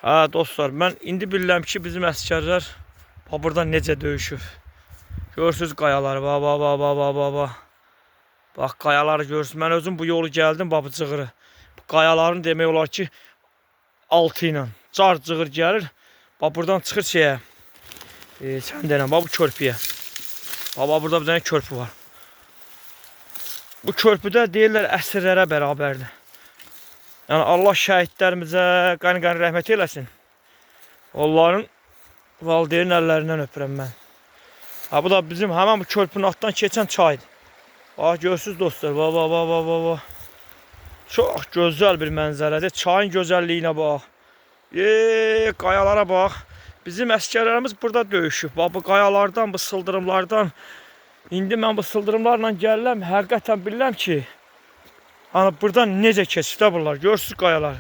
Ha dostlar, mən indi bilirəm ki, bizim əsgərlər burada necə döyüşüb. Görürsünüz qayaları, bax. Bax qayaları görürsünüz. Mən özüm bu yolu gəldim, bax bu cığırı. Bu qayaların demək olar ki, altı ilə car-cığır gəlir. Bax buradan çıxır şeyə. Sən deyən, bax bu körpüyə. Bax burada bir dənə körpü var. Bu körpüdə deyirlər əsirlərə bərabərdir. Yəni Allah şəhidlərimizə qani-qani rəhmət eləsin. Onların valideyn əllərindən öpürəm mən. Ha bu da bizim həmin bu körpünün altından keçən çaydır. Bax görürsünüz dostlar, bax. Çox gözəl bir mənzərədir. Çayın gözəlliyinə bax. Qayalara bax. Bizim əsgərlərimiz burada döyüşüb. Bax bu qayalardan, bu sıldırımlardan. İndi mən bu sıldırımlarla gəlirəm, həqiqətən bilirəm ki, hani buradan necə keçibdə bunlar. Görürsünüz qayalar.